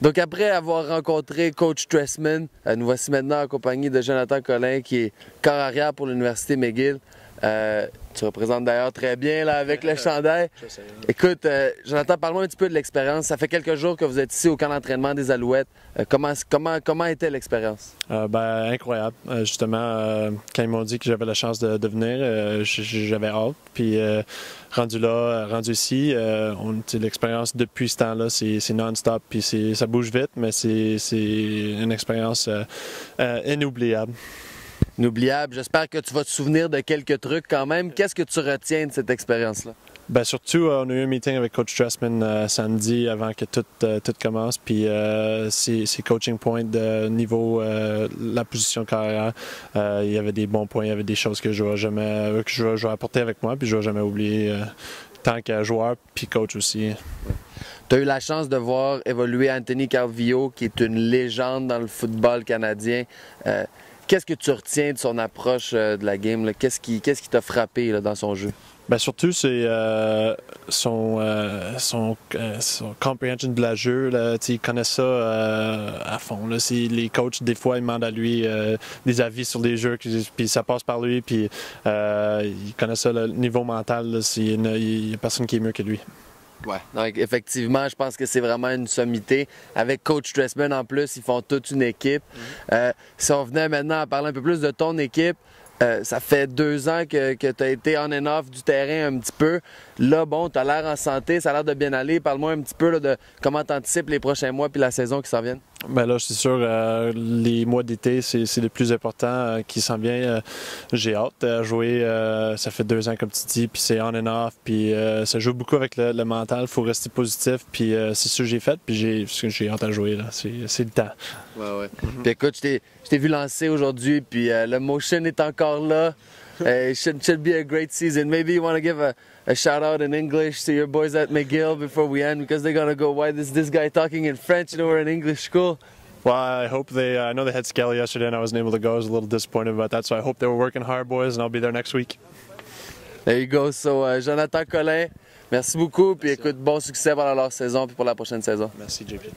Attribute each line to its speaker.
Speaker 1: Donc après avoir rencontré Coach Trestman, nous voici maintenant en compagnie de Jonathan Collin qui est corps arrière pour l'Université McGill. Tu représentes d'ailleurs très bien là, avec le chandail. Écoute, Jonathan, parle-moi un petit peu de l'expérience. Ça fait quelques jours que vous êtes ici au camp d'entraînement des Alouettes. Comment était l'expérience?
Speaker 2: Incroyable. Justement, quand ils m'ont dit que j'avais la chance de venir, j'avais hâte. Puis rendu ici, l'expérience depuis ce temps-là, c'est non-stop. Puis ça bouge vite, mais c'est une expérience inoubliable.
Speaker 1: Inoubliable. J'espère que tu vas te souvenir de quelques trucs quand même. Qu'est-ce que tu retiens de cette expérience-là?
Speaker 2: Surtout, on a eu un meeting avec Coach Trestman samedi avant que tout commence. Puis ses coaching points de niveau la position de carrière, il y avait des bons points, il y avait des choses que je vais apporter avec moi, puis je ne vais jamais oublier tant que joueur, puis coach aussi.
Speaker 1: Tu as eu la chance de voir évoluer Anthony Calvillo, qui est une légende dans le football canadien. Qu'est-ce que tu retiens de son approche de la game? Qu'est-ce qui t'a frappé là, dans son jeu?
Speaker 2: Surtout, c'est son comprehension de la jeu. Là, il connaît ça à fond. Là. Les coachs, des fois, ils demandent à lui des avis sur les jeux, puis ça passe par lui. Puis il connaît ça, le niveau mental. Il n'y a personne qui est mieux que lui.
Speaker 1: Ouais. Donc, effectivement, je pense que c'est vraiment une sommité. Avec Coach Trestman en plus, ils font toute une équipe. Si on venait maintenant à parler un peu plus de ton équipe, ça fait 2 ans que tu as été on and off du terrain un petit peu. Là, bon, tu as l'air en santé, ça a l'air de bien aller. Parle-moi un petit peu là, de comment tu anticipes les prochains mois puis la saison qui s'en viennent.
Speaker 2: Là, c'est sûr, les mois d'été, c'est le plus important qui s'en vient. J'ai hâte à jouer. Ça fait 2 ans, comme tu dis, puis c'est on and off. Puis ça joue beaucoup avec le mental. Il faut rester positif. Puis c'est ce que j'ai fait. Puis j'ai hâte à jouer. C'est le temps.
Speaker 1: Ouais. Puis écoute, je t'ai vu lancer aujourd'hui. Puis le motion est encore là. It should be a great season. Maybe you want to give a shout out in English to your boys at McGill before we end, because they're gonna go, why is this guy talking in French? You know, we're an English school.
Speaker 2: Well, I hope I know they had Skelly yesterday and I wasn't able to go. I was a little disappointed about that, so I hope they were working hard, boys, and I'll be there next week.
Speaker 1: There you go. So, Jonathan Collin, merci beaucoup. Puis écoute, bon succès pendant leur saison puis pour la prochaine saison.
Speaker 2: Merci, JP.